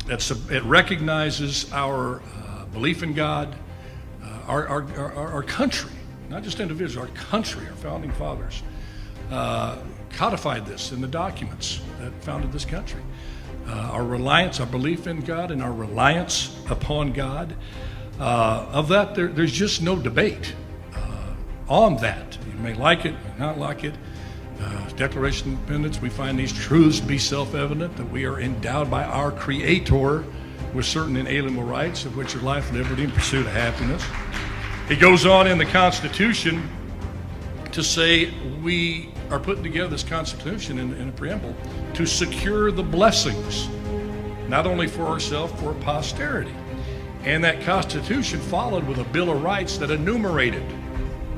It recognizes our belief in God, our country, not just individuals, our country, our founding fathers codified this in the documents that founded this country. Our reliance, our belief in God, and our reliance upon God. Of that, there's just no debate on that. You may like it, may not like it. Declaration of Independence, we find these truths to be self-evident, that we are endowed by our Creator with certain inalienable rights, of which are life, liberty, and pursuit of happiness. It goes on in the Constitution to say we are putting together this Constitution in a preamble to secure the blessings, not only for ourselves, for posterity. And that Constitution followed with a Bill of Rights that enumerated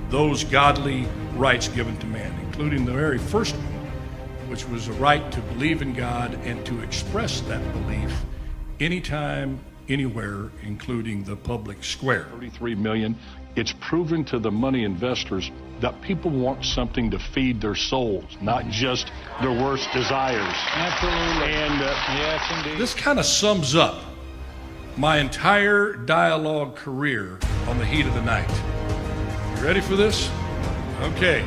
those godly rights given to man, including the very first one, which was a right to believe in God and to express that belief anytime, anywhere, including the public square. 33 million. It's proven to the money investors that people want something to feed their souls, not just their worst desires. Absolutely. And yes, indeed. This kind of sums up my entire dialogue career on the heat of the night. You ready for this? Okay,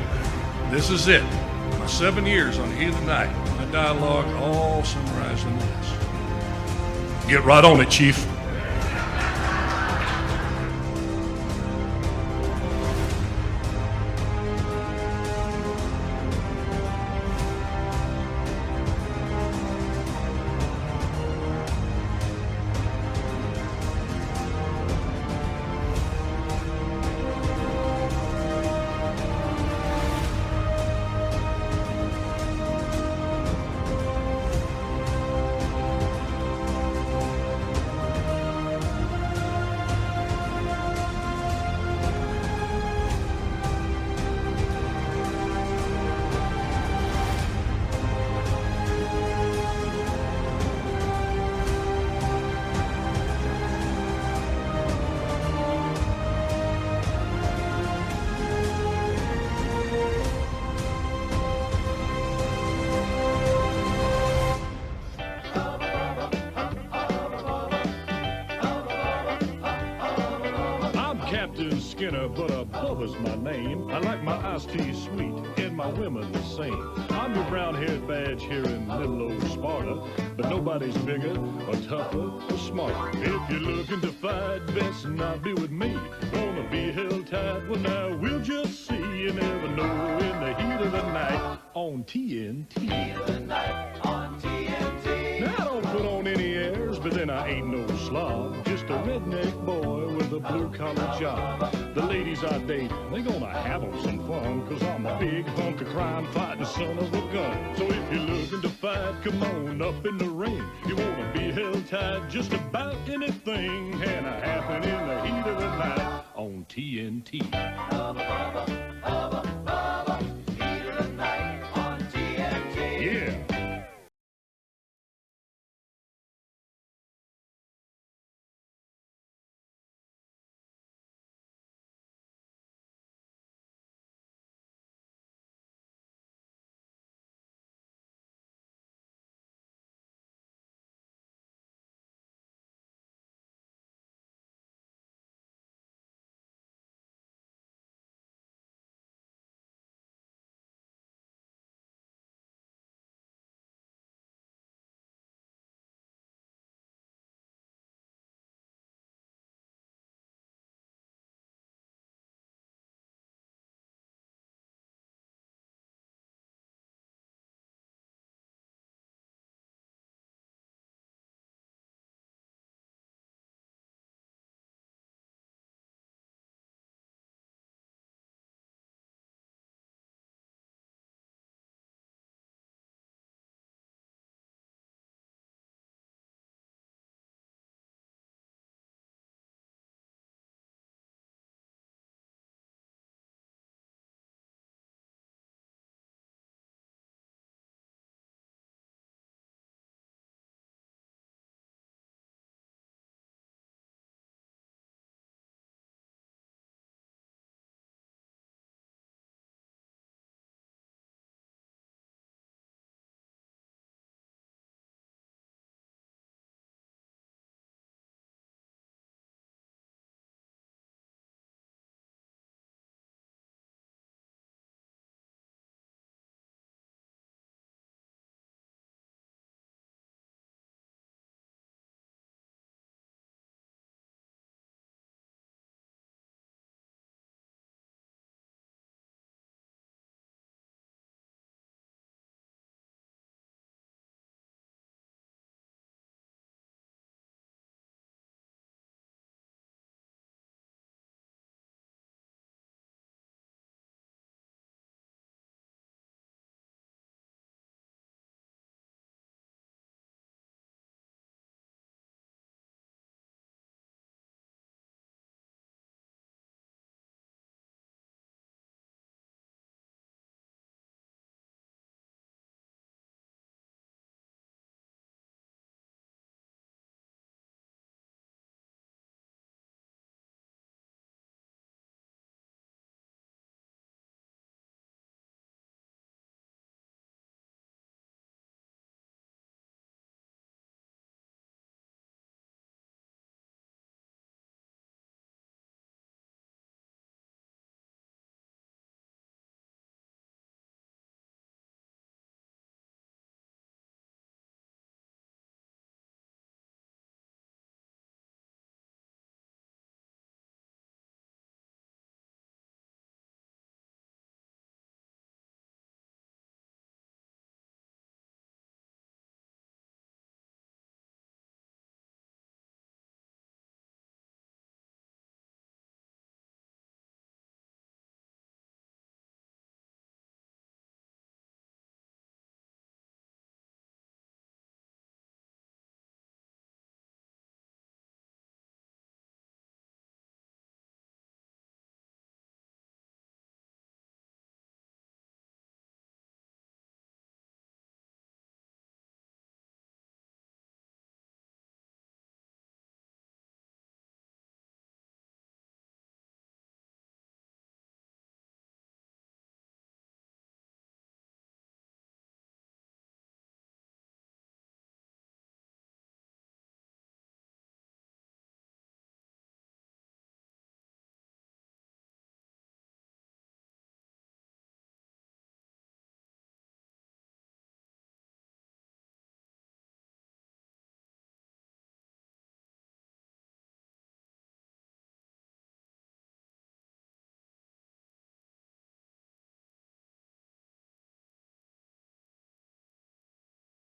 this is it. My 7 years on the heat of the night. My dialogue all summarized in this. Get right on it, Chief. Captain Skinner, but Bubba's my name. I like my iced tea sweet and my women the same. I'm your brown-haired badge here in little old Sparta, but nobody's bigger or tougher or smarter. If you're looking to fight, best not be with me. Wanna be held tight? Well, now we'll just see. You never know in the heat of the night on TNT. Heat of the night on TNT. Now I don't put on any airs, but then I ain't no slob. Just a redneck boy with a blue-collar job. The ladies I date, they gonna have 'em some fun, 'cause I'm a big hunk of crime fighting son of a gun. So if you're looking to fight, come on up in the ring. You wanna be held tight, just about anything can happen in the heat of the night on TNT. Hubba, hubba, hubba, hubba. Heat of the night on TNT. Yeah.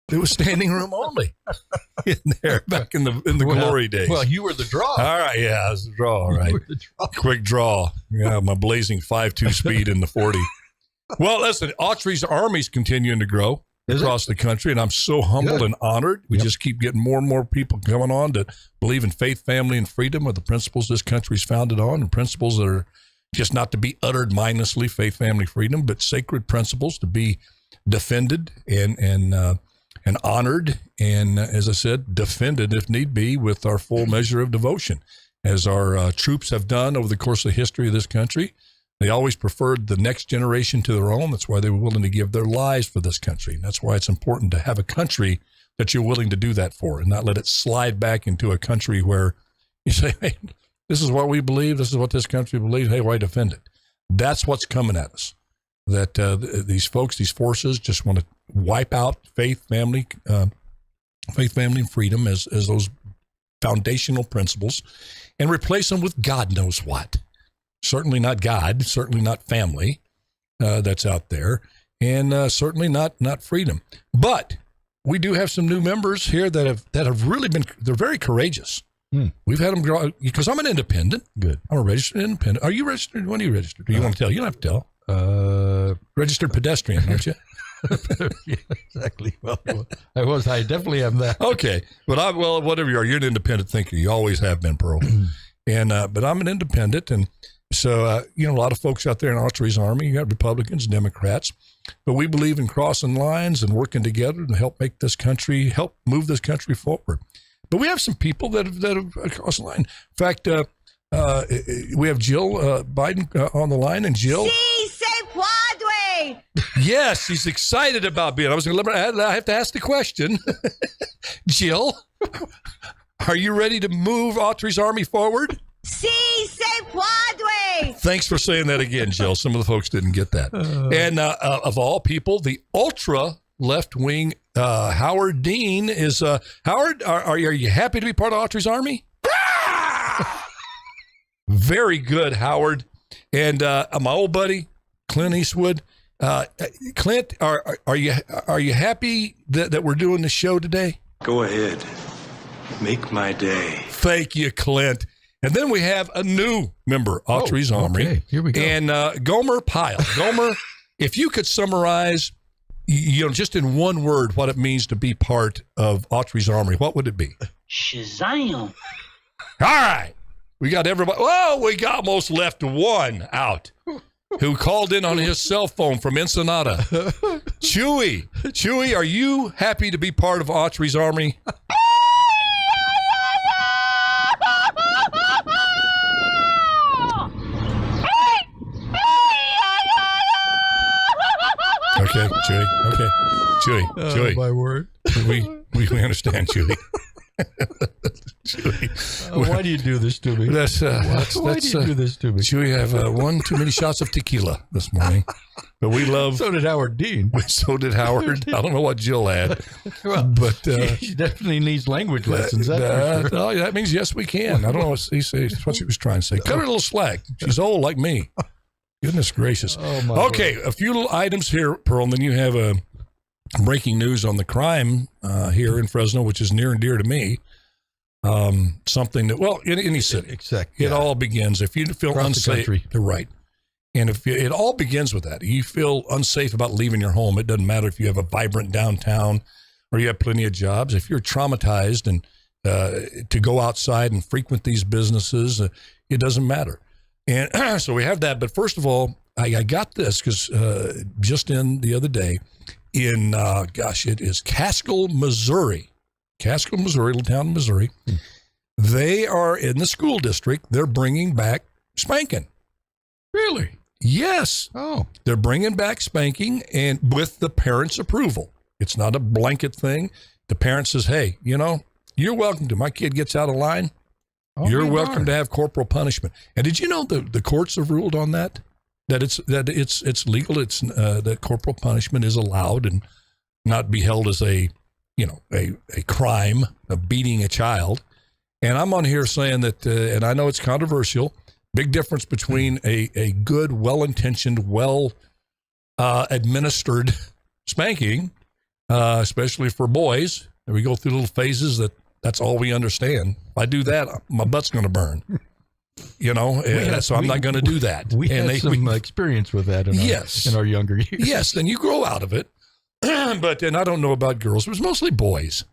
It was standing room only in there back in the glory days. Well, you were the draw. All right, yeah, it was a draw. All right, quick draw. Yeah, my blazing 5.2 speed in the 40. Well, listen, Autry's army's continuing to grow across the country, and I'm so humbled and honored. We just keep getting more and more people coming on to believe in faith, family, and freedom, are the principles this country's founded on, and principles that are just not to be uttered mindlessly, faith, family, freedom, but sacred principles to be defended and honored, and as I said, defended if need be with our full measure of devotion, as our troops have done over the course of history of this country. They always preferred the next generation to their own. That's why they were willing to give their lives for this country. And that's why it's important to have a country that you're willing to do that for, and not let it slide back into a country where you say, hey, this is what we believe, this is what this country believes, hey, why defend it? That's what's coming at us. That these folks, these forces just want to wipe out faith, family, and freedom as those foundational principles, and replace them with God knows what. Certainly not God, certainly not family that's out there, and certainly not freedom. But we do have some new members here that have really been, they're very courageous. We've had them grow, because I'm an independent. Good. I'm a registered independent. Are you registered? When are you registered? Do you want to tell? You don't have to tell. Registered pedestrian, aren't you? Yeah, exactly. Well, I definitely am that. Okay. But whatever you are, you're an independent thinker. You always have been, Pearl. And, but I'm an independent. And so, a lot of folks out there in Autry's Army, you got Republicans, Democrats, but we believe in crossing lines and working together to help move this country forward. But we have some people that have crossed the line. In fact, we have Jill Biden on the line, and Jill. Sí, se puede. Yes, he's excited about being. I have to ask the question. Jill, are you ready to move Autry's Army forward? Sí, se puede. Thanks for saying that again, Jill. Some of the folks didn't get that. And of all people, the ultra left-wing Howard Dean is Howard. Are you happy to be part of Autry's Army? Very good, Howard. And my old buddy Clint Eastwood. Clint, are you happy that we're doing this show today? Go ahead, make my day. Thank you, Clint. And then we have a new member, Autry's Army. Okay, here we go. And Gomer Pyle. Gomer, if you could summarize, just in one word, what it means to be part of Autry's Army, what would it be? Shazam. All right. We got everybody. Oh, we almost left one out who called in on his cell phone from Ensenada. Chewy, are you happy to be part of Autry's Army? Okay, Chewy. Oh, my word. We understand, Chewy. Why do you do this to me? Why do you do this to me? Chewy, have one too many shots of tequila this morning. But we love. So did Howard Dean. So did Howard. I don't know what Jill had. Well, but she definitely needs language lessons. That's for sure. Oh, that means yes, we can. I don't know what she was trying to say. Cut her a little slack. She's old like me. Goodness gracious. Okay, a few little items here, Pearl, and then you have a breaking news on the crime here in Fresno, which is near and dear to me. Something that, well, in any city, it all begins. If you feel across unsafe, you're right. And if it all begins with that, you feel unsafe about leaving your home. It doesn't matter if you have a vibrant downtown or you have plenty of jobs. If you're traumatized and to go outside and frequent these businesses, it doesn't matter. And so we have that. But first of all, I got this because just in the other day in, it is Caskell, Missouri. Caskell, Missouri, little town in Missouri. They are in the school district. They're bringing back spanking. Really? Yes. Oh. They're bringing back spanking and with the parents' approval. It's not a blanket thing. The parent says, hey, you're welcome to. My kid gets out of line. You're welcome to have corporal punishment. And did you know the courts have ruled on that? That it's legal. It's that corporal punishment is allowed and not be held as a crime of beating a child. And I'm on here saying that, and I know it's controversial, big difference between a good, well-intentioned, administered spanking especially for boys. And we go through little phases that's all we understand. If I do that, my butt's going to burn. So I'm not going to do that. We had some experience with that in our younger years. Yes, then you grow out of it. But then I don't know about girls. It was mostly boys.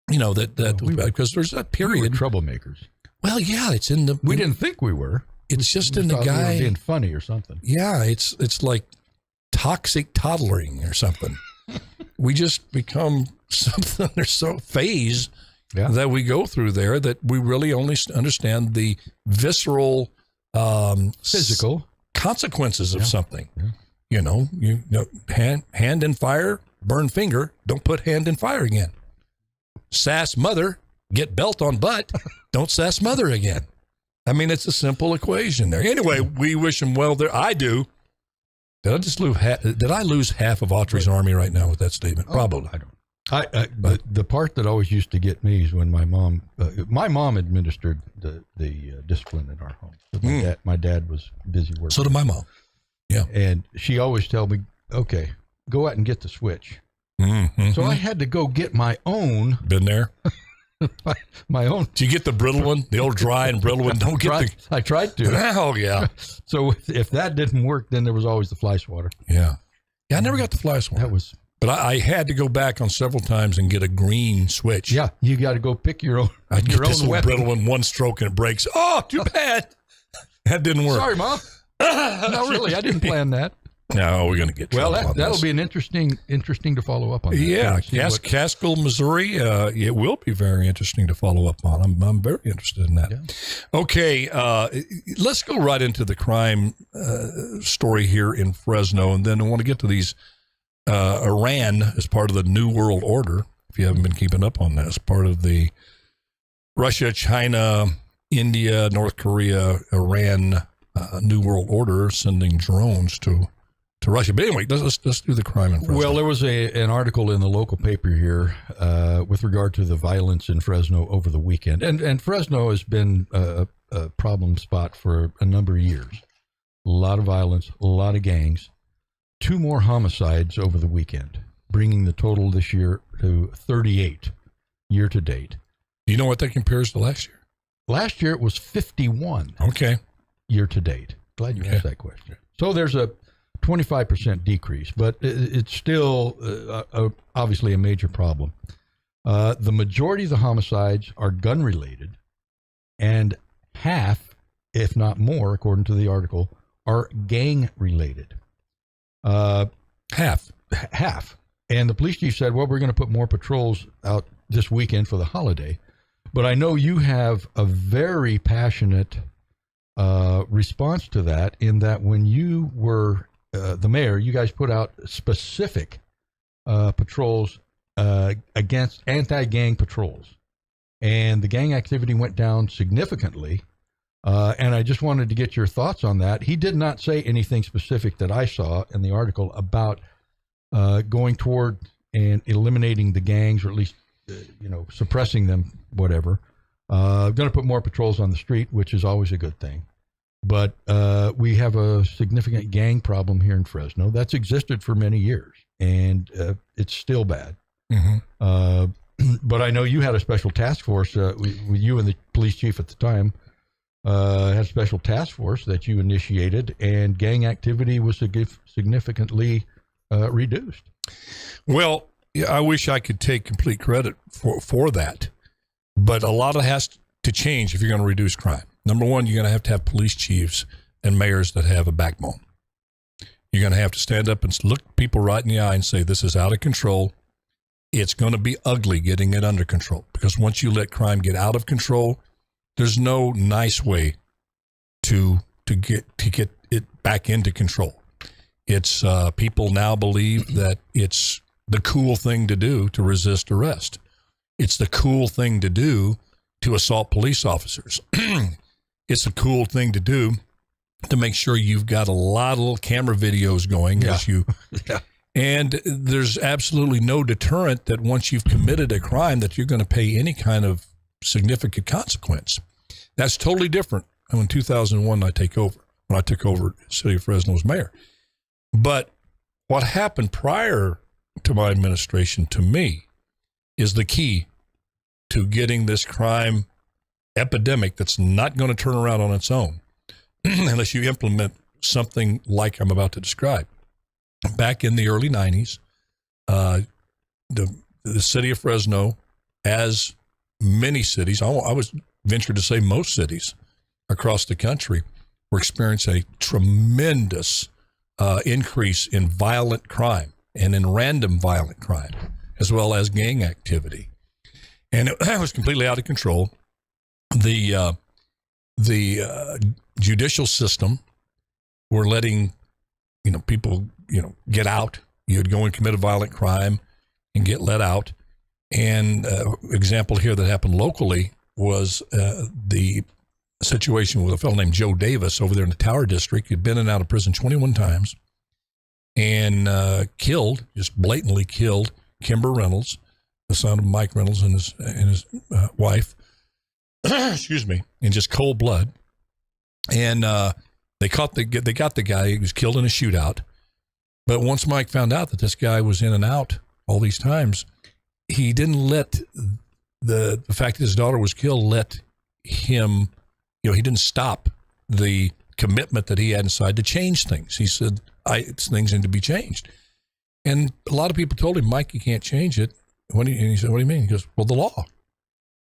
Because there's that period. We were troublemakers. Well, yeah, it's in the. We didn't think we were. It's just in the guy. We were being funny or something. Yeah, it's like toxic toddling or something. We just become something. There's so phase that we go through there that we really only understand the visceral, physical consequences of something. Yeah. Hand in fire, burn finger. Don't put hand in fire again. Sass mother, get belt on butt. Don't sass mother again. I mean, it's a simple equation there. Anyway, we wish him well there. I do. Did I lose half of Autry's army right now with that statement? Probably. I don't. But the part that always used to get me is when my mom administered the discipline in our home. My dad was busy working. So did my mom. Yeah. And she always told me, okay, go out and get the switch. Mm-hmm. So I had to go get my own. Been there? my own. Do you get the brittle one? The old dry and brittle one? Don't get I tried to. Oh, yeah. So if that didn't work, then there was always the fly swatter. Yeah. Yeah, I never got the fly swatter. But I had to go back on several times and get a green switch. Yeah, you got to go pick your own. I'd get this old weapon. brittle one, one stroke, and it breaks. Oh, too bad. That didn't work. Sorry, Mom. No, really, I didn't plan that. No, we're going to get that'll be an interesting to follow up on. That. Yeah, Caskill, Missouri. It will be very interesting to follow up on. I'm very interested in that. Yeah. Okay, let's go right into the crime story here in Fresno, and then I want to get to these Iran as part of the New World Order. If you haven't been keeping up on that, as part of the Russia, China, India, North Korea, Iran New World Order sending drones to Russia. But anyway, let's do the crime in Fresno. Well, there was an article in the local paper here with regard to the violence in Fresno over the weekend. And Fresno has been a problem spot for a number of years. A lot of violence, a lot of gangs. 2 more homicides over the weekend, bringing the total this year to 38 year to date. Do you know what that compares to last year? Last year it was 51. Okay. Year to date. Glad you asked that question. So there's a 25% decrease, but it's still obviously a major problem. The majority of the homicides are gun related, and half, if not more, according to the article, are gang related. Half. And the police chief said, well, we're going to put more patrols out this weekend for the holiday. But I know you have a very passionate response to that, in that when you were the mayor, you guys put out specific patrols against anti-gang patrols. And the gang activity went down significantly. And I just wanted to get your thoughts on that. He did not say anything specific that I saw in the article about going toward and eliminating the gangs, or at least, suppressing them, whatever. Going to put more patrols on the street, which is always a good thing. But we have a significant gang problem here in Fresno that's existed for many years, and it's still bad. Mm-hmm. But I know you had a special task force, with you and the police chief at the time, had a special task force that you initiated, and gang activity was significantly reduced. Well, I wish I could take complete credit for that, but a lot of it has to change if you're going to reduce crime. Number one, you're going to have police chiefs and mayors that have a backbone. You're going to have to stand up and look people right in the eye and say, this is out of control. It's going to be ugly getting it under control, because once you let crime get out of control, there's no nice way to get it back into control. It's people now believe that it's the cool thing to do to resist arrest. It's the cool thing to do to assault police officers. It's a cool thing to do to make sure you've got a lot of little camera videos going as you. Yeah. And there's absolutely no deterrent that once you've committed a crime that you're going to pay any kind of significant consequence. That's totally different when 2001 when I took over the city of Fresno as mayor. But what happened prior to my administration, to me, is the key to getting this crime epidemic that's not going to turn around on its own unless you implement something like I'm about to describe. Back in the early 90s, the city of Fresno, as many cities, I was ventured to say most cities across the country, were experiencing a tremendous increase in violent crime and in random violent crime, as well as gang activity. And it was completely out of control. The judicial system were letting, people, get out. You'd go and commit a violent crime and get let out. And example here that happened locally was the situation with a fellow named Joe Davis over there in the Tower District. He'd been in and out of prison 21 times and just blatantly killed Kimber Reynolds, the son of Mike Reynolds and his wife, excuse me, in just cold blood. And they got the guy. He was killed in a shootout. But once Mike found out that this guy was in and out all these times, he didn't let the fact that his daughter was killed let him, he didn't stop the commitment that he had inside to change things. He said, things need to be changed. And a lot of people told him, Mike, you can't change it. And he said, what do you mean? He goes, well, the law.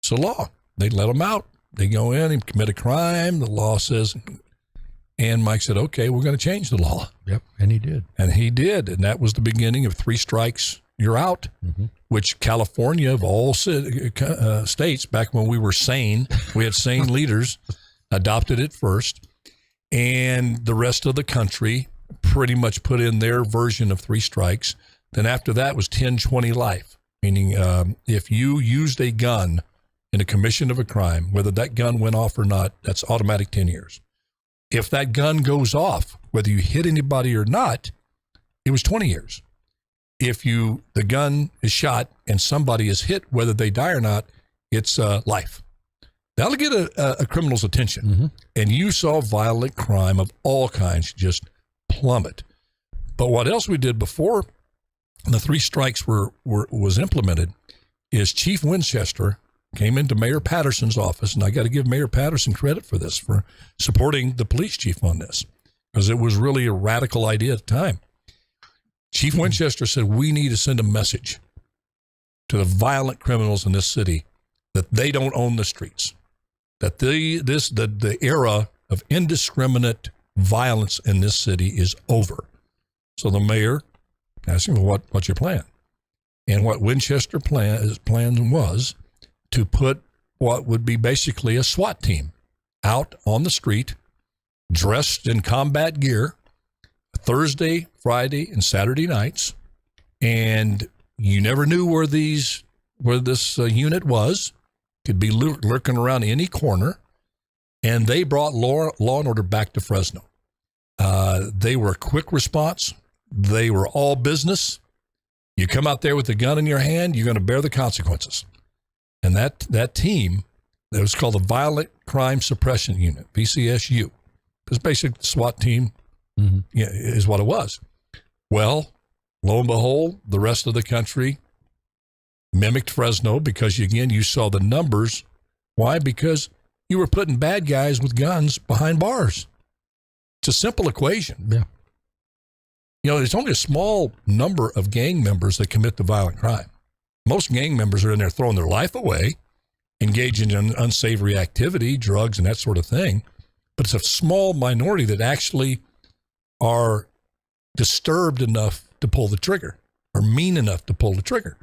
It's the law. They let him out. They go in and commit a crime. The law says, and Mike said, okay, we're going to change the law. Yep, and he did. And he did. And that was the beginning of 3 strikes, you're out, which California, of all states, back when we were sane, we had sane leaders, adopted it first. And the rest of the country pretty much put in their version of 3 strikes. Then after that was 10-20 life, meaning if you used a gun in a commission of a crime, whether that gun went off or not, that's automatic 10 years. If that gun goes off, whether you hit anybody or not, it was 20 years. If the gun is shot and somebody is hit, whether they die or not, it's life. That'll get a criminal's attention. And you saw violent crime of all kinds just plummet. But what else we did before the 3 strikes was implemented is Chief Winchester came into Mayor Patterson's office, and I got to give Mayor Patterson credit for this, for supporting the police chief on this, because it was really a radical idea at the time. Chief Winchester said, we need to send a message to the violent criminals in this city that they don't own the streets, that the era of indiscriminate violence in this city is over. So the mayor asked him, what's your plan? And what Winchester plan was to put what would be basically a SWAT team out on the street, dressed in combat gear, Thursday, Friday, and Saturday nights. And you never knew where this unit was. Could be lurking around any corner. And they brought law and order back to Fresno. They were a quick response. They were all business. You come out there with a gun in your hand, you're going to bear the consequences. And that team, that was called the Violent Crime Suppression Unit, VCSU. Because basically the SWAT team is what it was. Well, lo and behold, the rest of the country mimicked Fresno because, again, you saw the numbers. Why? Because you were putting bad guys with guns behind bars. It's a simple equation. Yeah. There's only a small number of gang members that commit the violent crime. Most gang members are in there throwing their life away, engaging in unsavory activity, drugs, and that sort of thing. But it's a small minority that actually are disturbed enough to pull the trigger, or mean enough to pull the trigger.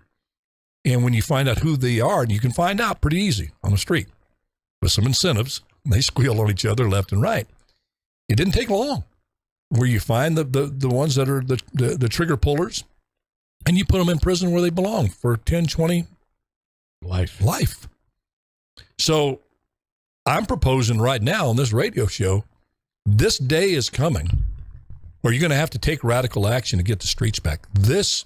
And when you find out who they are, and you can find out pretty easy on the street with some incentives, they squeal on each other left and right. It didn't take long where you find the ones that are the trigger pullers, and you put them in prison where they belong for 10, 20 life. So I'm proposing right now on this radio show, this day is coming where you're going to have to take radical action to get the streets back. This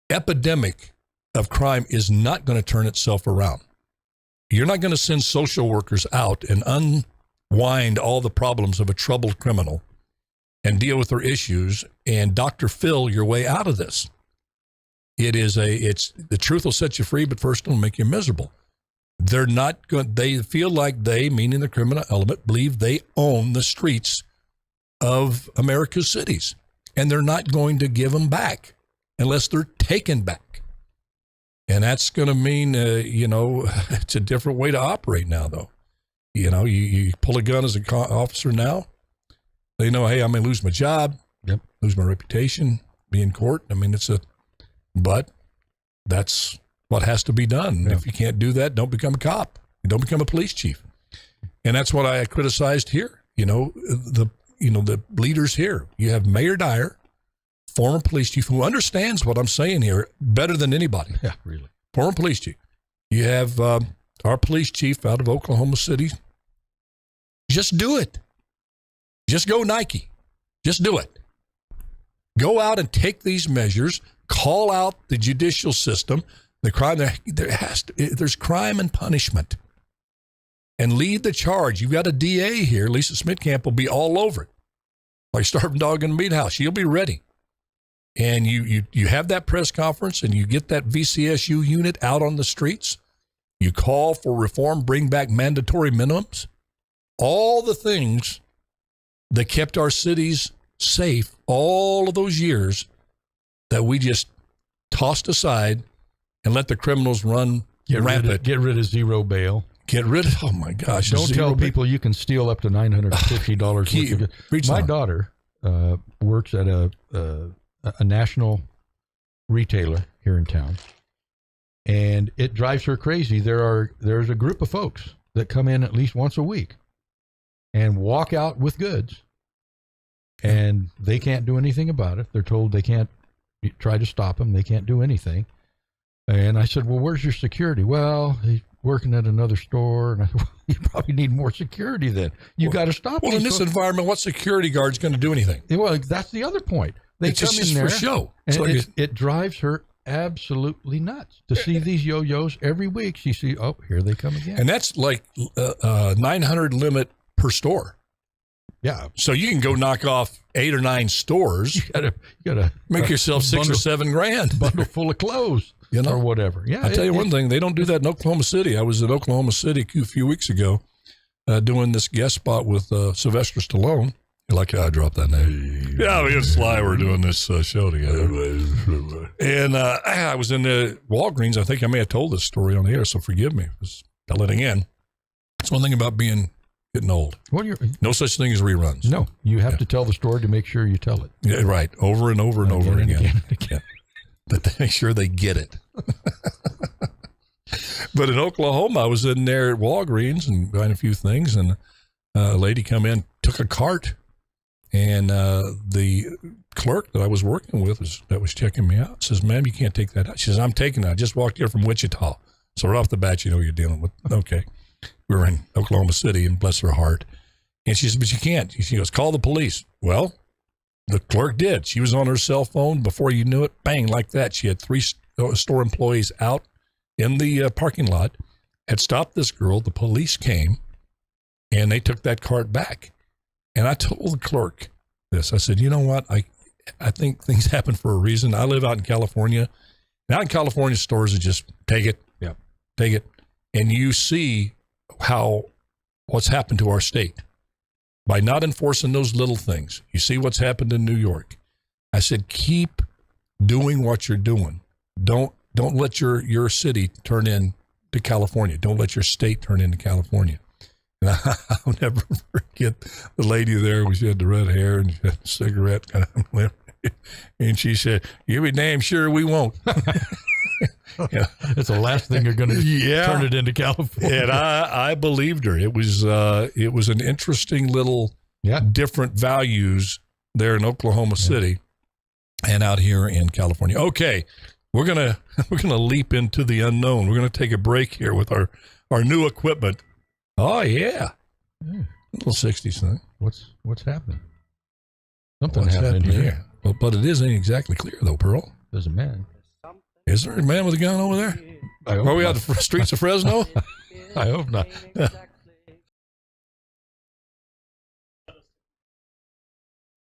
epidemic of crime is not going to turn itself around. You're not going to send social workers out and unwind all the problems of a troubled criminal and deal with their issues and Dr. Phil your way out of this. It's the truth will set you free, but first it'll make you miserable. They're not going. They feel like they, meaning the criminal element, believe they own the streets of America's cities, and they're not going to give them back unless they're taken back. And that's going to mean, it's a different way to operate now, though. You pull a gun as an officer now, they know, hey, I may lose my job, lose my reputation, be in court. I mean, but that's what has to be done. Yeah. If you can't do that, don't become a cop. Don't become a police chief. And that's what I criticized here. The leaders here. You have Mayor Dyer, former police chief, who understands what I'm saying here better than anybody. Yeah, really. Former police chief. You have our police chief out of Oklahoma City. Just do it. Just go Nike. Just do it. Go out and take these measures. Call out the judicial system. The crime there's crime and punishment, and lead the charge. You've got a DA here. Lisa Smitkamp will be all over it, like starving dog in the meat house. She'll be ready. And you have that press conference, and you get that VCSU unit out on the streets. You call for reform, bring back mandatory minimums, all the things that kept our cities safe all of those years that we just tossed aside and let the criminals run rampant. Get rid of zero bail. Oh my gosh. Don't tell people you can steal up to $950. My daughter works at a national retailer here in town, and it drives her crazy. There's a group of folks that come in at least once a week and walk out with goods, and they can't do anything about it. They're told they can't try to stop them. They can't do anything. And I said, well, where's your security? Well, he's working at another store. And I said, well, you probably need more security then. You got to stop. Well, in this environment, what security guard's going to do anything? Well, that's the other point. They it's come just in there for show. And it drives her absolutely nuts to see these yo-yos every week. She sees, oh, here they come again. And that's like 900 limit per store. Yeah. So you can go knock off 8 or 9 stores. You gotta make yourself $6 or $7 grand. Bundle full of clothes. Or whatever. Yeah, I'll tell you one thing. They don't do that in Oklahoma City. I was in Oklahoma City a few weeks ago doing this guest spot with Sylvester Stallone. You like how I dropped that name? Yeah, me and Sly were doing this show together. And I was in the Walgreens. I think I may have told this story on the air, so forgive me for letting in. It's one thing about getting old. No such thing as reruns. No, you have to tell the story to make sure you tell it. Yeah, right. Over and over and over again. But they make sure they get it. But in Oklahoma, I was in there at Walgreens and buying a few things, and a lady come in, took a cart, and the clerk that I was working with that was checking me out says, ma'am, you can't take that out. She says, I'm taking it. I just walked here from Wichita. So right off the bat, you know you're dealing with, okay. We were in Oklahoma City, and bless her heart. And she says, but you can't. She goes, call the police. Well, the clerk did. She was on her cell phone. Before you knew it, bang, like that. She had 3 store employees out in the parking lot, had stopped this girl. The police came, and they took that cart back. And I told the clerk this. I said, you know what? I think things happen for a reason. I live out in California. And out in California, stores are just take it. Yeah. Take it. And you see what's happened to our state. By not enforcing those little things. You see what's happened in New York. I said, keep doing what you're doing. Don't let your city turn into California. Don't let your state turn into California. And I'll never forget the lady there. She had the red hair and she had a cigarette. And she said, you be damn sure we won't. Yeah. That's the last thing you're going to turn it into California. And I believed her. It was an interesting little different values there in Oklahoma City and out here in California. Okay, we're gonna leap into the unknown. We're gonna take a break here with our new equipment. Oh yeah. A little 60s thing. What's happening? Something's happening here. Well, but it isn't exactly clear though, Pearl. There's a man. Is there a man with a gun over there? Are we out the streets of Fresno? I hope not.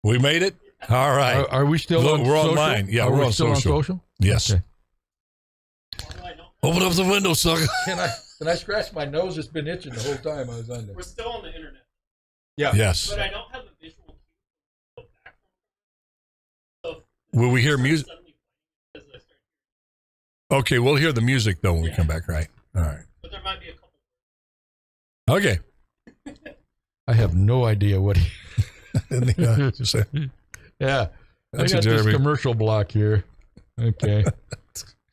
We made it? All right. Are we still on We're social? online. Yeah, Are we're we on still social. on social? Yes. Okay. Open up the window, sucker. Can I scratch my nose? It's been itching the whole time I was on there. We're still on the internet, Yeah. Yes. but I don't have the visual cue to go back. So Will we hear music? suddenly as I start hearing, Okay, we'll hear the music, though, when we come back, right? All right. but there might be a couple. Okay. I have no idea what. Just say- Yeah. That's I got a this Jeremy. commercial block here. Okay.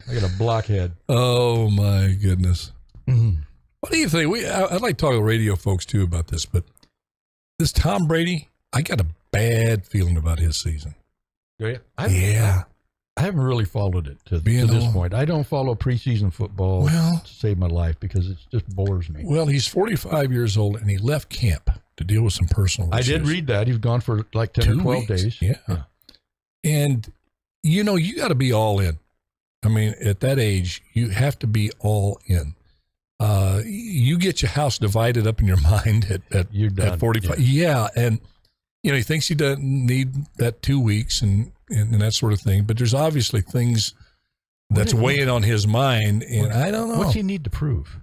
I got a blockhead. Oh, my goodness. Mhm. What do you think? I'd like to talk to radio folks, too, about this, but this Tom Brady, I got a bad feeling about his season. Do you? Yeah. I haven't really followed it to Being this all- point. I don't follow preseason football Well- to save my life because it just bores me. Well, he's 45 years old, and he left camp to deal with some personal I issues. did read that. He's gone for like 10 2 or 12 weeks. days. Yeah. And, you know, you got to be all in. I mean, at that age, you have to be all in. You get your house divided up in your mind You're done. at 45. Yeah. And, you know, he thinks he doesn't need that 2 weeks and that sort of thing. But there's obviously things that's weighing on his mind. And I don't know. What's he need to prove?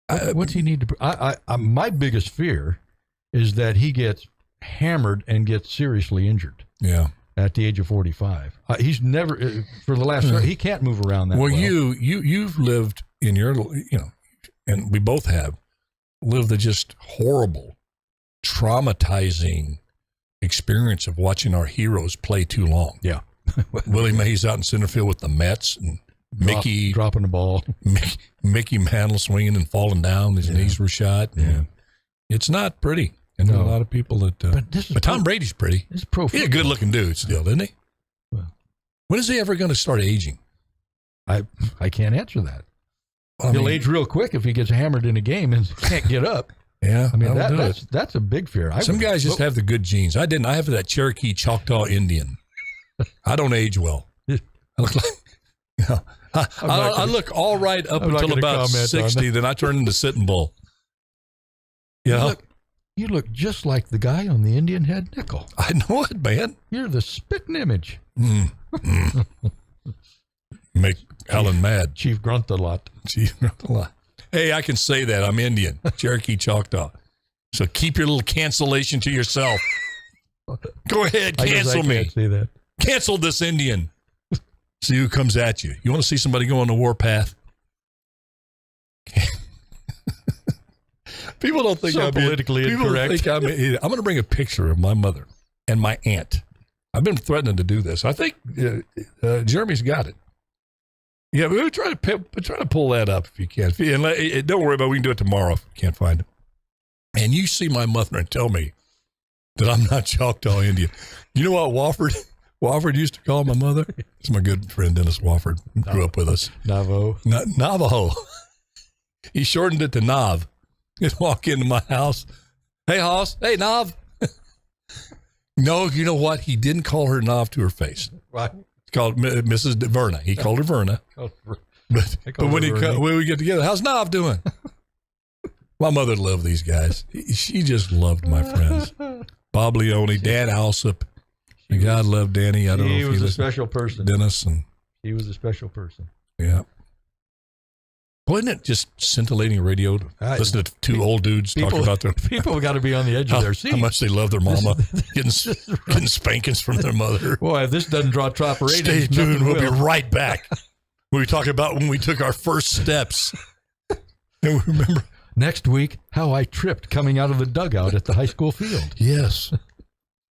I- What's he need to prove? My biggest fear is that he gets hammered and gets seriously injured Yeah. at the age of 45. He's never, for the last, he can't move around that well. You've lived in your, you know, and we both have lived the just horrible, traumatizing experience of watching our heroes play too long. Yeah. Willie Mays out in center field with the Mets, and Mickey dropping the ball. Mickey Mantle swinging and falling down. His knees were shot. Yeah. It's not pretty. And there are a No. lot of people that. But Tom Brady's pretty. This is pro He's a football. good-looking dude still, isn't he? Well. When is he ever going to start aging? I can't answer that. I He'll mean, age real quick if he gets hammered in a game and can't get up. Yeah, I mean, that'll do it. that's a big fear. Some guys just have the good genes. I didn't. I have that Cherokee Choctaw Indian. I don't age well. I look like, you know, I look all right up I'm not until gonna about comment on 60. Then I turn into Sitting Bull. You know, You look just like the guy on the Indian head nickel. I know it, man. You're the spitting image. Make Alan mad. Chief Grunt-a-Lot. Gee, a lot. Hey, I can say that. I'm Indian, Cherokee Choctaw. So keep your little cancellation to yourself. Go ahead, I guess cancel I me. can't say that. Cancel this Indian. See who comes at you. You want to see somebody go on the warpath? People don't think So I'm politically incorrect. I'm going to bring a picture of my mother and my aunt. I've been threatening to do this. I think Jeremy's got it. Yeah, we'll try to pull that up if you can. And don't worry about it. We can do it tomorrow if you can't find it. And you see my mother and tell me that I'm not Choctaw Indian. You know what Wofford used to call my mother? It's my good friend Dennis Wofford, who grew up with us. Navajo. He shortened it to Nav. He'd walk into my house. Hey, Hoss. Hey, Nav. No, you know what? He didn't call her Nav to her face. Right. It's called Mrs. Verna. He called her Verna. But when we get together, how's Nav doing? My mother loved these guys. She just loved my friends. Bob Leone, Dan Alsop. God love Danny. I don't know He if was he a was special person. Dennis and He was a special person. yeah. Wasn't it just scintillating radio to listen to two old dudes talk about their People got to be on the edge of their seat. how much they love their mama, getting spankings from their mother. Boy, if this doesn't draw top ratings, Stay tuned. nothing We'll be will. right back. We talk about when we took our first steps. And we remember. Next week, how I tripped coming out of the dugout at the high school field. Yes.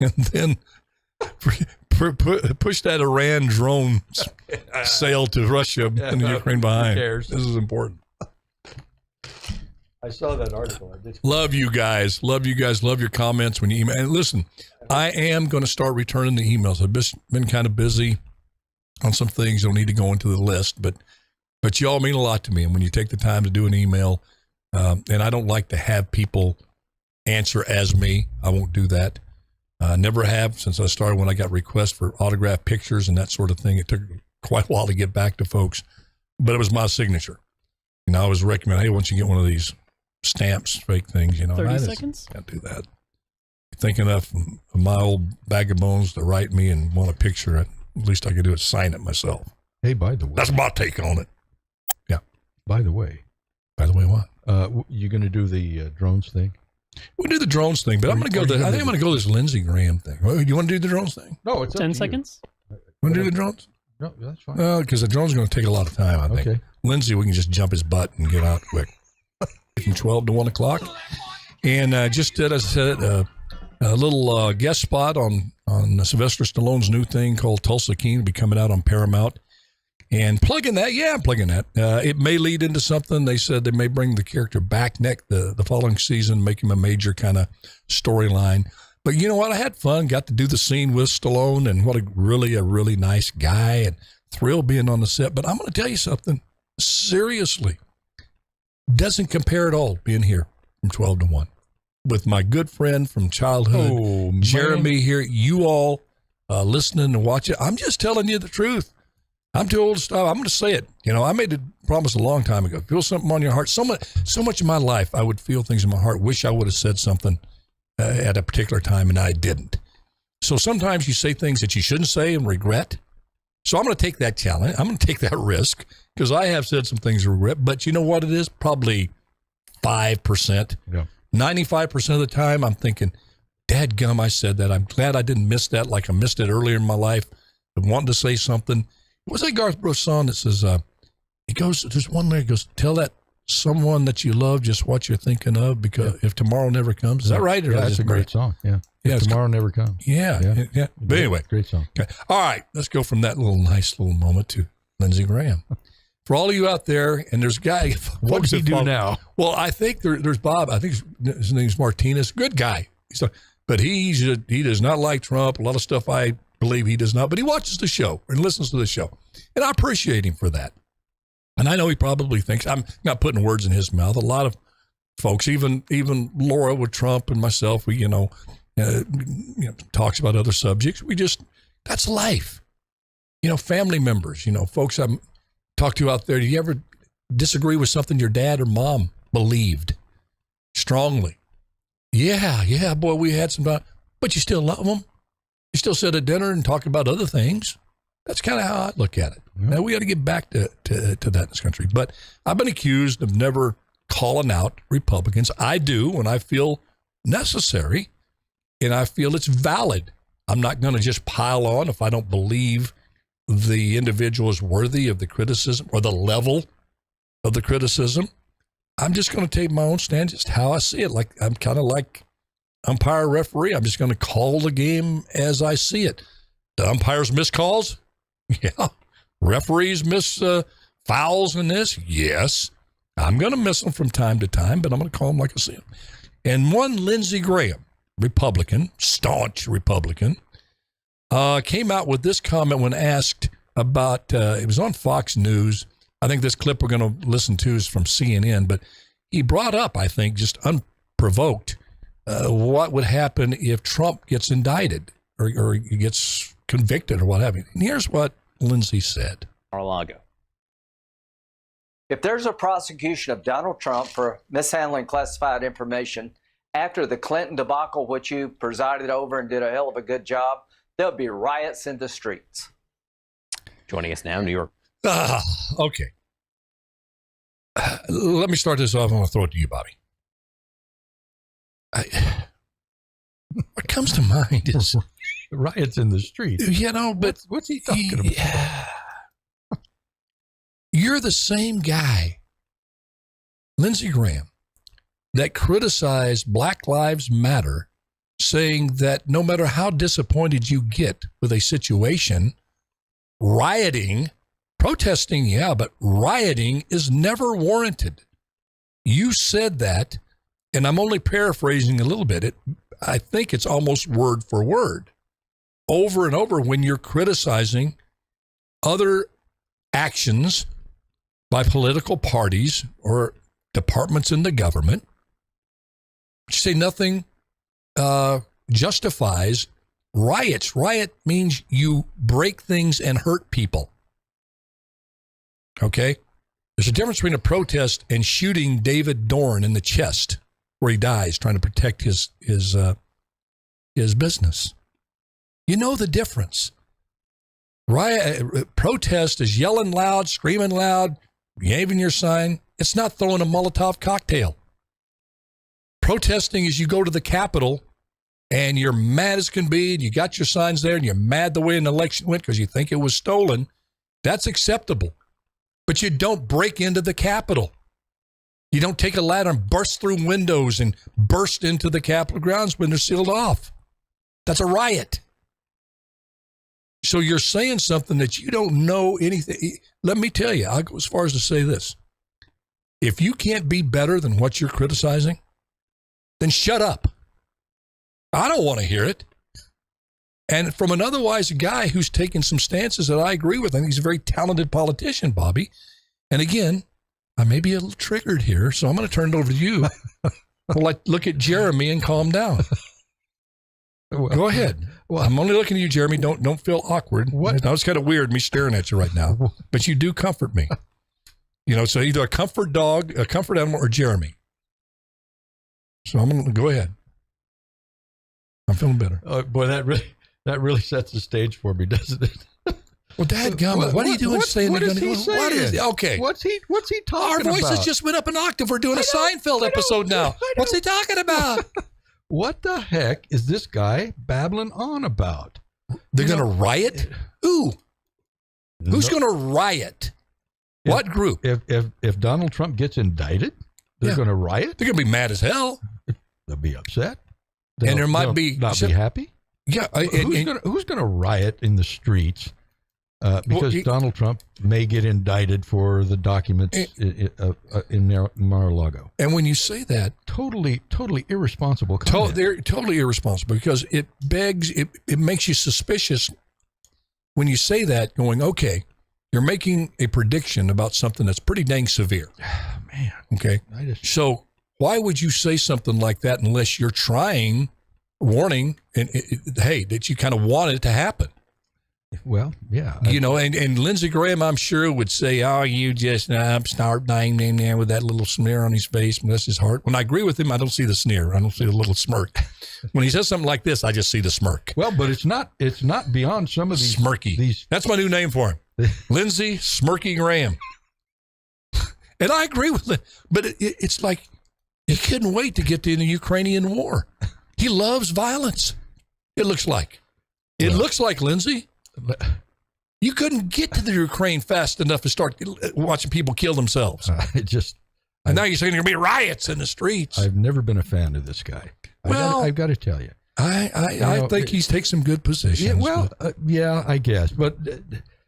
And then push that Iran drone sail to Russia and the Ukraine behind. Who cares? This is important. I saw that article. Love you guys. Love you guys. Love your comments when you email. And listen, I am going to start returning the emails. I've just been kind of busy on some things. Don't need to go into the list, but you all mean a lot to me. And when you take the time to do an email, and I don't like to have people answer as me. I won't do that. Never have since I started when I got requests for autographed pictures and that sort of thing. It took quite a while to get back to folks, but it was my signature. You know, I was recommending, hey, once you get one of these stamps, fake things, you know. 30 seconds? Can't do that. Think enough of my old bag of bones to write me and want a picture. At least I could do it, sign it myself. Hey, by the way, That's my take on it. by the way. By the way, what? You're going to do the drones thing? We'll do the drones thing, but I'm going to go. I think I'm going to go this Lindsey Graham thing. You want to do the drones thing? No, it's up 10 to you. seconds? Want to do the drones? No, that's fine. Well, because the drones are going to take a lot of time, I think. Okay. Lindsey, we can just jump his butt and get out quick. From 12 to 1 o'clock. And just did, as I said, a little guest spot on Sylvester Stallone's new thing called Tulsa King. Will be coming out on Paramount. And plugging that, I'm plugging that. It may lead into something. They said they may bring the character back the following season, make him a major kind of storyline. But you know what? I had fun. Got to do the scene with Stallone, and what a really nice guy, and thrilled being on the set. But I'm going to tell you something. Seriously, doesn't compare at all being here from 12 to 1 with my good friend from childhood, Jeremy here. You all listening and watching. I'm just telling you the truth. I'm too old to stop. I'm going to say it. You know, I made a promise a long time ago. Feel something on your heart. So much of my life, I would feel things in my heart. Wish I would have said something at a particular time, and I didn't. So sometimes you say things that you shouldn't say and regret. So I'm going to take that challenge. I'm going to take that risk because I have said some things I regret. But you know what it is? Probably 5%. Yeah. 95% of the time, I'm thinking, dadgum, I said that. I'm glad I didn't miss that like I missed it earlier in my life. I wanted to say something. What's that Garth Brooks song that says, he goes, there's one there, he goes, tell that someone that you love just what you're thinking of, because if tomorrow never comes. Is that right? Yeah, that's a great song. Yeah. If tomorrow never comes. Yeah. But anyway. Great song. Okay. All right. Let's go from that nice little moment to Lindsey Graham. For all of you out there, and there's a guy. What does he do now? Well, I think there's Bob. I think his name's Martinez. Good guy. But he does not like Trump. A lot of stuff I believe he does not. But he watches the show and listens to the show. And I appreciate him for that. And I know he probably thinks, I'm not putting words in his mouth. A lot of folks, even Laura with Trump and myself, we, talks about other subjects. That's life. Family members, folks I'm talked to out there. Do you ever disagree with something your dad or mom believed strongly? Yeah, boy, we had some time, but you still love them. You still sit at dinner and talk about other things. That's kind of how I look at it. Yeah. Now, we got to get back to that in this country. But I've been accused of never calling out Republicans. I do when I feel necessary and I feel it's valid. I'm not going to just pile on if I don't believe the individual is worthy of the criticism or the level of the criticism. I'm just going to take my own stand, just how I see it. Like I'm kind of like umpire referee. I'm just going to call the game as I see it. The umpires miss calls? Yeah. Referees miss fouls in this? Yes. I'm going to miss them from time to time, but I'm going to call them like I see them. And one Lindsey Graham, Republican, staunch Republican, came out with this comment when asked about, it was on Fox News. I think this clip we're going to listen to is from CNN, but he brought up, I think, just unprovoked, what would happen if Trump gets indicted or he gets convicted or what have you. And here's what Lindsey said. Mar-a-Lago. If there's a prosecution of Donald Trump for mishandling classified information after the Clinton debacle, which you presided over and did a hell of a good job, there'll be riots in the streets. Joining us now, New York. Okay. Let me start this off. I'm going to throw it to you, Bobby. What comes to mind is riots in the streets. But what's he talking about? Yeah. You're the same guy, Lindsey Graham, that criticized Black Lives Matter, saying that no matter how disappointed you get with a situation, rioting, protesting, yeah, but rioting is never warranted. You said that, and I'm only paraphrasing a little bit. I think it's almost word for word, over and over when you're criticizing other actions by political parties or departments in the government. You say nothing justifies riots. Riot means you break things and hurt people. Okay? There's a difference between a protest and shooting David Dorn in the chest where he dies trying to protect his business. You know the difference. Protest is yelling loud, screaming loud, waving your sign. It's not throwing a Molotov cocktail. Protesting is you go to the Capitol and you're mad as can be, and you got your signs there, and you're mad the way an election went because you think it was stolen. That's acceptable. But you don't break into the Capitol. You don't take a ladder and burst through windows and burst into the Capitol grounds when they're sealed off. That's a riot. So you're saying something that you don't know anything. Let me tell you, I'll go as far as to say this. If you can't be better than what you're criticizing, then shut up. I don't want to hear it. And from an otherwise guy who's taken some stances that I agree with, I think he's a very talented politician, Bobby. And again, I may be a little triggered here, so I'm going to turn it over to you. Well, look at Jeremy and calm down. Go ahead. Well, I'm only looking at you, Jeremy. Don't feel awkward. What? Now, it's kind of weird me staring at you right now, but you do comfort me. You know, so either a comfort dog, a comfort animal, or Jeremy. So I'm going to go ahead. I'm feeling better. Oh, boy, that really sets the stage for me, doesn't it? Well, dadgummit, what are you doing saying they're going to do? What is it? Okay. What's he talking about? Our voices just went up an octave. We're doing a Seinfeld episode now. What's he talking about? What the heck is this guy babbling on about? They're going to riot? Who? Who's going to riot? What group? If Donald Trump gets indicted, they're going to riot? They're going to be mad as hell. They'll be upset. And there might be... Not be happy? Yeah. Who's going to riot in the streets because Donald Trump may get indicted for the documents in Mar-a-Lago? And when you say that... Totally irresponsible comment. They're totally irresponsible because it makes you suspicious when you say that, going, okay, you're making a prediction about something that's pretty dang severe. Man. Okay? So why would you say something like that unless you're warning, hey, that you kind of want it to happen? Well, yeah. You know, and Lindsey Graham, I'm sure, would say, oh, you just start banging there with that little sneer on his face. Bless his heart. When I agree with him, I don't see the sneer. I don't see the little smirk. When he says something like this, I just see the smirk. Well, but it's not beyond some of these. Smirky. That's my new name for him. Lindsey Smirky Graham. And I agree with it. But it's like he couldn't wait to get to the Ukrainian war. He loves violence. It looks like. It looks like, Lindsey. You couldn't get to the Ukraine fast enough to start watching people kill themselves. And now you're saying there are going to be riots in the streets. I've never been a fan of this guy. I've got to tell you. I think he's taken some good positions. Yeah, I guess. But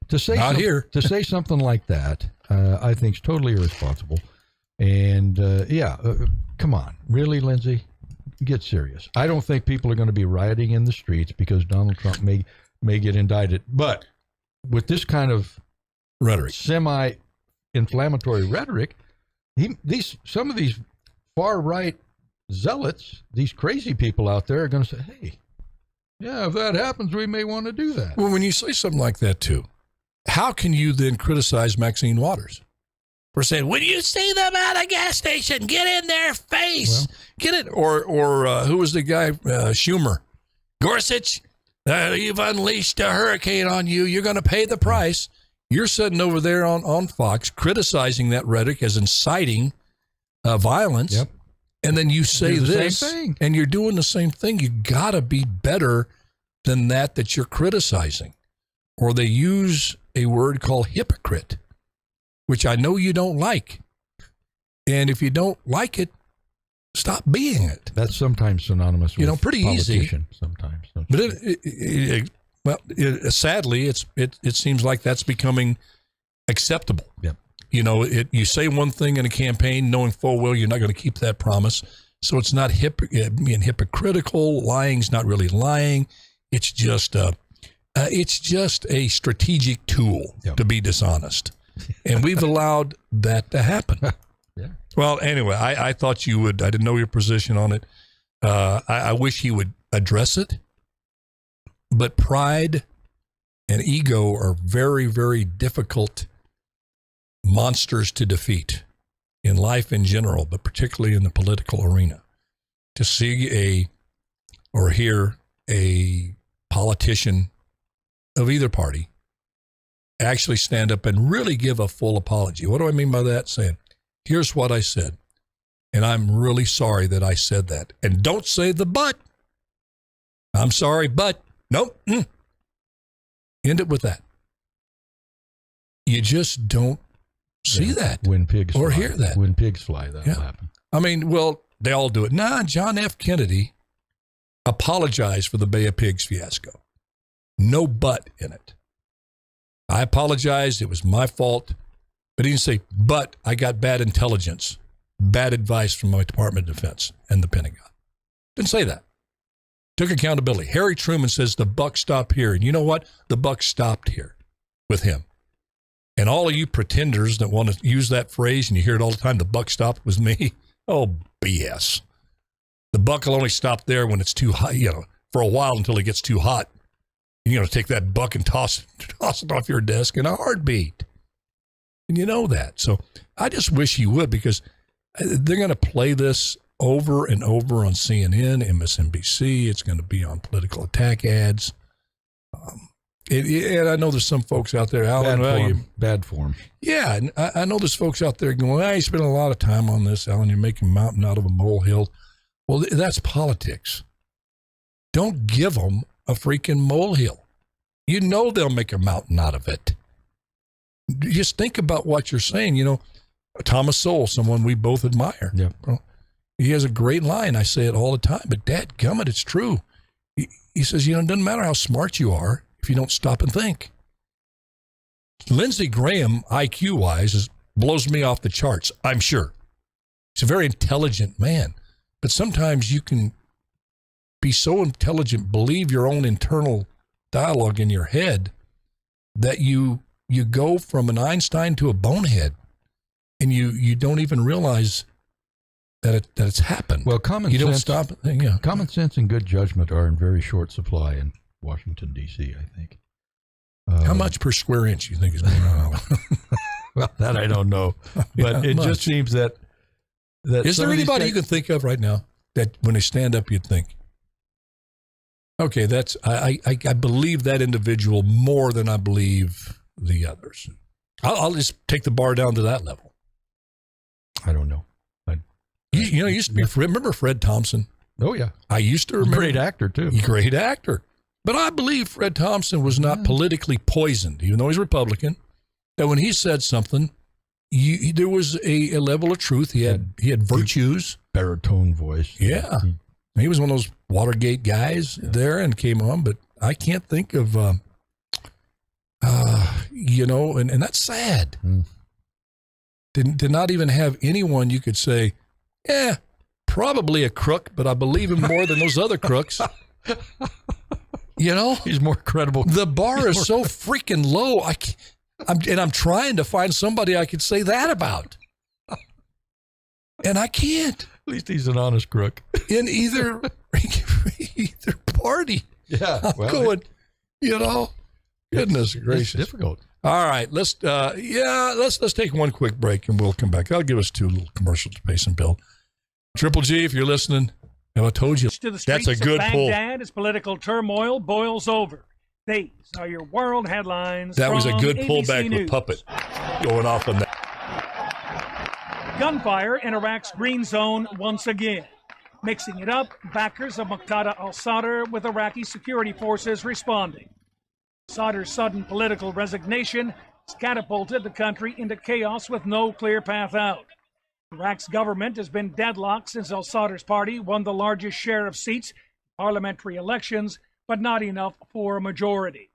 to say something like that, I think is totally irresponsible. And come on. Really, Lindsey? Get serious. I don't think people are going to be rioting in the streets because Donald Trump may get indicted. But with this kind of rhetoric, semi-inflammatory rhetoric, some of these far-right zealots, these crazy people out there are going to say, hey, yeah, if that happens, we may want to do that. Well, when you say something like that, too, how can you then criticize Maxine Waters for saying, when you see them at a gas station, get in their face, get it? Or who was the guy, Schumer? Gorsuch? You've unleashed a hurricane on you. You're going to pay the price. You're sitting over there on Fox criticizing that rhetoric as inciting violence. Yep. And then you say this, and you're doing the same thing. You got to be better than that you're criticizing. Or they use a word called hypocrite, which I know you don't like. And if you don't like it, stop being it. That's sometimes synonymous with pretty politician, easy. Sometimes. But sadly, it seems like that's becoming acceptable. Yep. You say one thing in a campaign, knowing full well you're not going to keep that promise. So it's not being hypocritical. Lying's not really lying. It's just a strategic tool to be dishonest, and we've allowed that to happen. Yeah. Well, anyway, I thought you would. I didn't know your position on it. I wish he would address it. But pride and ego are very, very difficult monsters to defeat in life in general, but particularly in the political arena. To see hear a politician of either party actually stand up and really give a full apology. What do I mean by that? Saying, here's what I said, and I'm really sorry that I said that. And don't say the but. I'm sorry, but. Nope. End it with that. You just don't see that. When pigs or fly. hear that. When pigs fly, that'll happen. I mean, well, they all do it. Nah, John F. Kennedy apologized for the Bay of Pigs fiasco. No but in it. I apologized. It was my fault. But he didn't say, but I got bad intelligence, bad advice from my Department of Defense and the Pentagon. Didn't say that. Took accountability. Harry Truman says the buck stopped here. And you know what? The buck stopped here with him. And all of you pretenders that want to use that phrase, and you hear it all the time, the buck stopped with me. Oh, BS. The buck will only stop there when it's too hot, for a while until it gets too hot. Take that buck and toss it off your desk in a heartbeat. And you know that. So I just wish you would, because they're going to play this over and over on CNN, MSNBC. It's going to be on political attack ads. And I know there's some folks out there, Alan. Bad form. Yeah, and I know there's folks out there going, you spend a lot of time on this, Alan. You're making a mountain out of a molehill. Well, that's politics. Don't give them a freaking molehill. You know they'll make a mountain out of it. Just think about what you're saying. Thomas Sowell, someone we both admire. Yeah. He has a great line. I say it all the time, but dadgummit, it's true. He says, it doesn't matter how smart you are if you don't stop and think. Lindsey Graham, IQ-wise, blows me off the charts, I'm sure. He's a very intelligent man. But sometimes you can be so intelligent, believe your own internal dialogue in your head, that you go from an Einstein to a bonehead, and you don't even realize that it's happened. Well, common sense. Don't stop. Yeah. Common sense and good judgment are in very short supply in Washington, D.C., I think. How much per square inch do you think is going on? Well, that I don't know. But it just seems that is there anybody you can think of right now that when they stand up you'd think, okay, that's I believe that individual more than I believe the others. I'll just take the bar down to that level. I don't know. You used to be, remember Fred Thompson? Oh, yeah. I used to remember. Great actor, too. Great actor. But I believe Fred Thompson was not politically poisoned, even though he's Republican. That when he said something, there was a level of truth. He had virtues. Baritone voice. Yeah. He was one of those Watergate guys there and came on, but I can't think of, and that's sad. Did not even have anyone you could say, probably a crook, but I believe him more than those other crooks. He's more credible. The bar is so freaking low. I'm trying to find somebody I could say that about, and I can't. At least he's an honest crook in either party. Yeah, I'm going. Goodness gracious, it's difficult. All right, let's take one quick break and we'll come back. I'll give us two little commercials to pay some bill. Triple G, if you're listening, I told you that's a good pull. Baghdad as political turmoil boils over. These are your world headlines. That was a good ABC pullback News. with Puppet going off on that. Gunfire in Iraq's Green Zone once again. Mixing it up, backers of Muqtada al-Sadr with Iraqi security forces responding. Sadr's sudden political resignation has catapulted the country into chaos with no clear path out. Iraq's government has been deadlocked since al-Sadr's party won the largest share of seats in parliamentary elections, but not enough for a majority.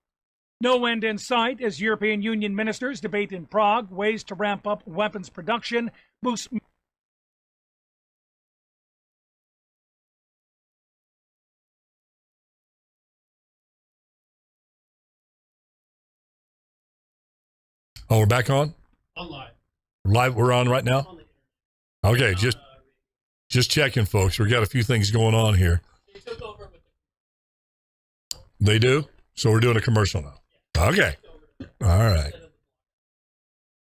No end in sight as European Union ministers debate in Prague ways to ramp up weapons production, boost Oh, we're back on? On live. Live, we're on right now? Okay, just checking, folks. We got a few things going on here. They do? So we're doing a commercial now. Okay. All right.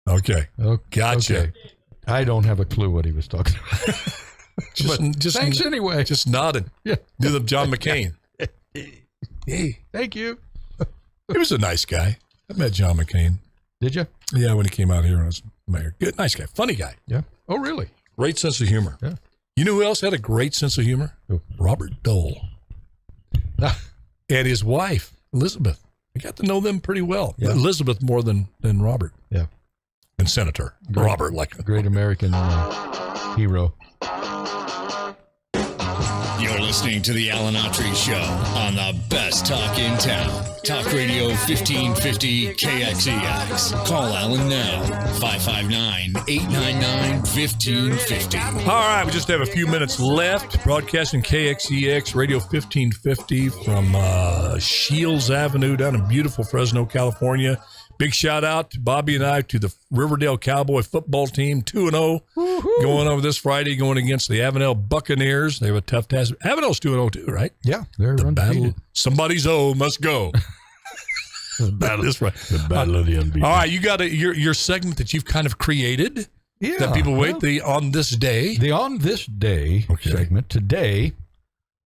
Okay. Gotcha. Okay. I don't have a clue what he was talking about. just thanks anyway. Just nodded. Yeah. Do the John McCain. Hey, thank you. He was a nice guy. I met John McCain. Did you? Yeah, when he came out here, I was mayor. Good, nice guy, funny guy. Yeah. Oh, really? Great sense of humor. Yeah. You know who else had a great sense of humor? Who? Robert Dole. And his wife, Elizabeth. I got to know them pretty well. Yeah. Elizabeth more than Robert. Yeah. And Senator Robert, like great American hero. You're listening to the Alan Autry Show on the best talk in town. Talk Radio 1550 KXEX. Call Alan now, 559-899-1550. All right, we just have a few minutes left. Broadcasting KXEX Radio 1550 from Shields Avenue down in beautiful Fresno, California. Big shout out to Bobby and I to the Riverdale Cowboy football team, 2-0, going over this Friday, going against the Avenel Buccaneers. They have a tough task. Avenel's 2-0 too, right? Yeah, they're the undefeated. battle. Somebody's O must go. The battle of the unbeaten. All right, you got your segment that you've kind of created. Yeah, that people wait. The On This Day. The On This Day segment today,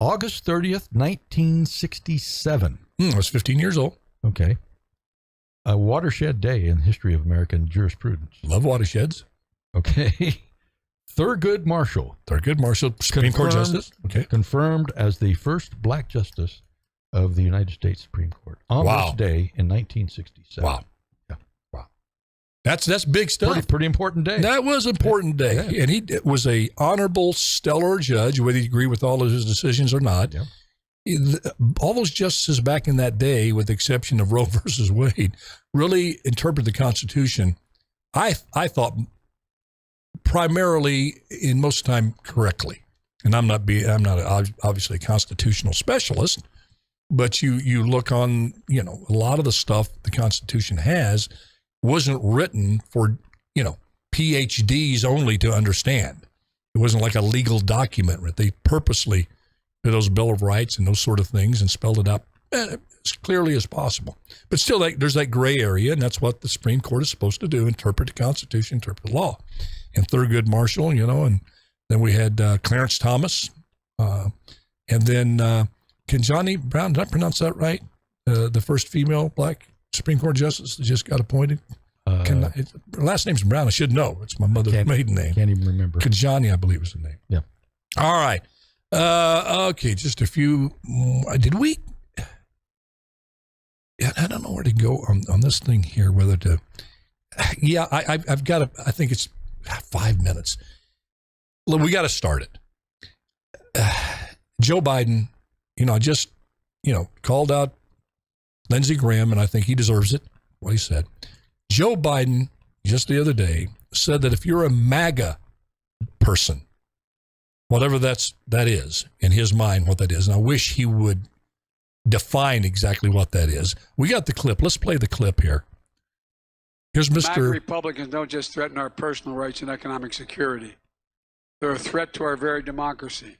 August 30th, 1967. I was 15 years old. Okay. A watershed day in the history of American jurisprudence. Love watersheds. Okay. Thurgood Marshall. Supreme Court Justice. Okay. Confirmed as the first black justice of the United States Supreme Court on this day in 1967. Wow. Yeah. Wow. That's big stuff. Pretty important day. That was an important day. Yeah. And he was a honorable, stellar judge, whether you agree with all of his decisions or not. Yeah. All those justices back in that day, with the exception of Roe versus Wade, really interpret the Constitution, I thought, primarily in most of the time correctly. And I'm not obviously a constitutional specialist, but you look on, a lot of the stuff the Constitution has wasn't written for, PhDs only to understand. It wasn't like a legal document. They purposely those Bill of Rights and those sort of things and spelled it out as clearly as possible. But still, there's that gray area, and that's what the Supreme Court is supposed to do, interpret the Constitution, interpret the law. And Thurgood Marshall, and then we had Clarence Thomas, and then Ketanji Brown, did I pronounce that right? The first female black Supreme Court justice that just got appointed. Her last name's Brown. I should know. It's my mother's maiden name. Can't even remember. Ketanji, I believe is the name. Yeah. All right. Okay, just a few more. Did we? Yeah, I don't know where to go on this thing here, whether to. Yeah, I've got I think it's 5 minutes. Look, we got to start it. Joe Biden, just, called out Lindsey Graham, and I think he deserves it, what he said. Joe Biden, just the other day, said that if you're a MAGA person, whatever that is, in his mind, what that is. And I wish he would define exactly what that is. We got the clip. Let's play the clip here. Here's Mr. MAGA Republicans don't just threaten our personal rights and economic security. They're a threat to our very democracy.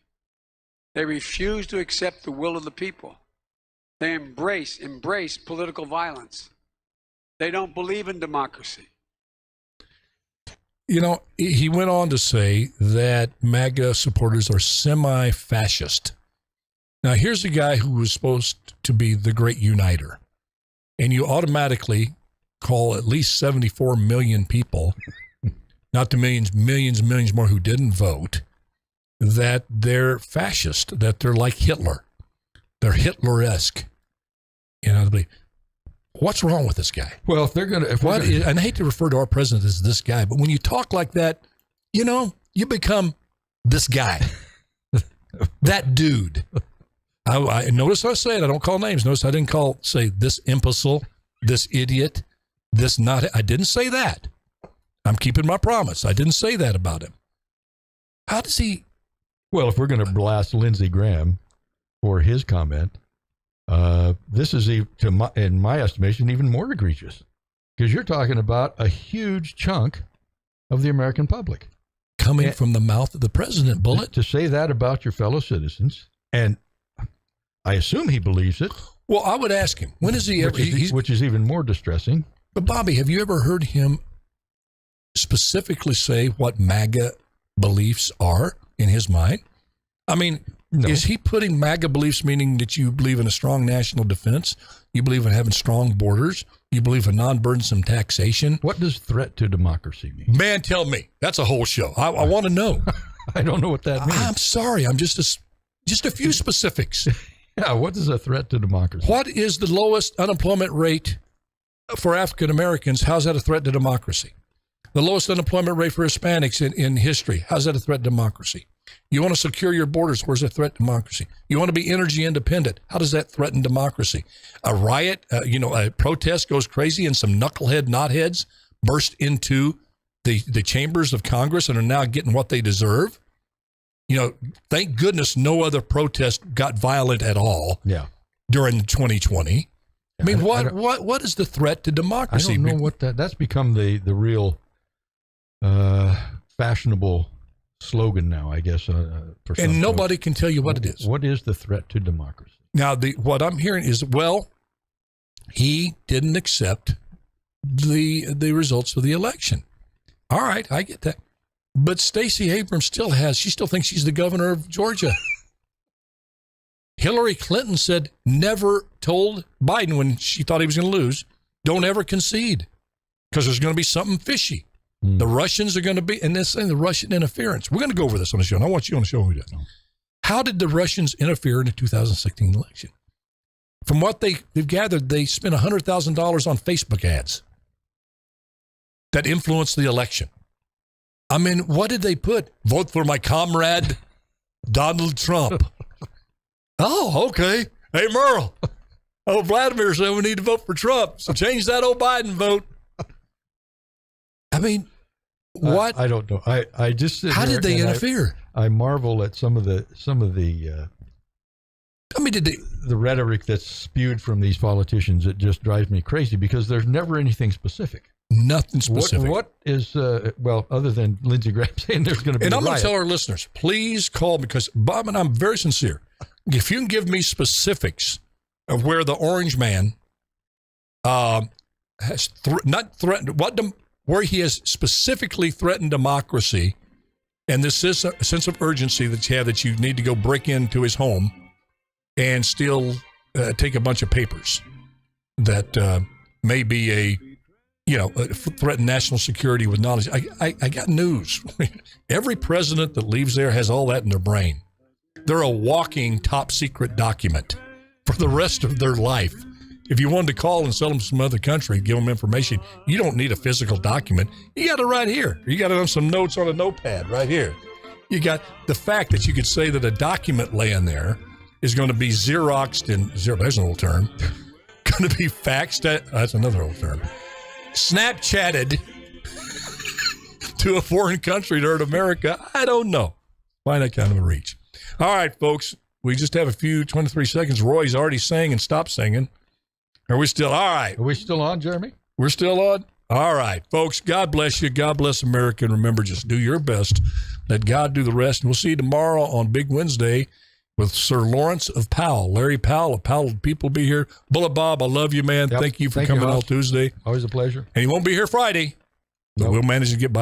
They refuse to accept the will of the people. They embrace political violence. They don't believe in democracy. He went on to say that MAGA supporters are semi-fascist. Now, here's a guy who was supposed to be the great uniter, and you automatically call at least 74 million people, not the millions more who didn't vote, that they're fascist, that they're like Hitler. They're Hitler-esque. What's wrong with this guy? Well, if they're going to... And I hate to refer to our president as this guy, but when you talk like that, you become this guy. That dude. I notice I say it. I don't call names. Notice I didn't say this imbecile, this idiot, this not... I didn't say that. I'm keeping my promise. I didn't say that about him. How does he... Well, if we're going to blast Lindsey Graham for his comment... this is, in my estimation, even more egregious, because you're talking about a huge chunk of the American public coming from the mouth of the president. Bullet to say that about your fellow citizens, and I assume he believes it. Well, I would ask him, when is he ever? Which is even more distressing. But Bobby, have you ever heard him specifically say what MAGA beliefs are in his mind? I mean. No. Is he putting MAGA beliefs, meaning that you believe in a strong national defense, you believe in having strong borders, You believe in non-burdensome taxation. What does threat to democracy mean? Man, tell me. That's a whole show. I want to know. I don't know what that means. I'm sorry. I'm just a few specifics. Yeah, what is a threat to democracy? What is the lowest unemployment rate for African Americans? How's that a threat to democracy? The lowest unemployment rate for Hispanics in history. How's that a threat to democracy? You want to secure your borders. Where's that threat to democracy? You want to be energy independent. How does that threaten democracy? A riot, a protest goes crazy and some knucklehead knotheads burst into the chambers of Congress and are now getting what they deserve. Thank goodness no other protest got violent at all during 2020. I mean, what is the threat to democracy? I don't know what that's become the real fashionable slogan now, I guess. And nobody can tell you what it is. What is the threat to democracy? Now, what I'm hearing is, he didn't accept the results of the election. All right, I get that. But Stacey Abrams she still thinks she's the governor of Georgia. Hillary Clinton never told Biden when she thought he was going to lose, don't ever concede because there's going to be something fishy. The Russians are going to be, and this thing, the Russian interference. We're going to go over this on the show, and I want you on the show who does. How did the Russians interfere in the 2016 election? From what they've gathered, they spent $100,000 on Facebook ads that influenced the election. I mean, what did they put? Vote for my comrade, Donald Trump. Oh, okay. Hey, Merle. Oh, Vladimir said we need to vote for Trump, so change that old Biden vote. I mean, what? I don't know. I just how did they interfere? I marvel at some of the. I mean, the rhetoric that's spewed from these politicians? It just drives me crazy because there's never anything specific. Nothing specific. What is other than Lindsey Graham saying there's going to be? And I'm going to tell our listeners, please call because Bob and I'm very sincere. If you can give me specifics of where the Orange Man has not threatened where he has specifically threatened democracy, and this is a sense of urgency that you have that you need to go break into his home and still take a bunch of papers that may be threaten national security with knowledge. I got news. Every president that leaves there has all that in their brain. They're a walking top secret document for the rest of their life. If you wanted to call and sell them some other country, give them information, you don't need a physical document. You got it right here. You got it on some notes on a notepad right here. You got the fact that you could say that a document laying there is going to be Xeroxed there's an old term. Going to be faxed that's another old term. Snapchatted to a foreign country to hurt America. I don't know. Find that kind of a reach. All right, folks. We just have a few 23 seconds. Roy's already sang and stopped singing. Are we still all right? Are we still on, Jeremy? We're still on? All right, folks. God bless you. God bless America. And remember, just do your best. Let God do the rest. And we'll see you tomorrow on Big Wednesday with Sir Lawrence of Powell. Larry Powell of Powell People will be here. Bullet Bob, I love you, man. Yep. Thank you for coming on Tuesday. Always a pleasure. And he won't be here Friday, but we'll manage to get by.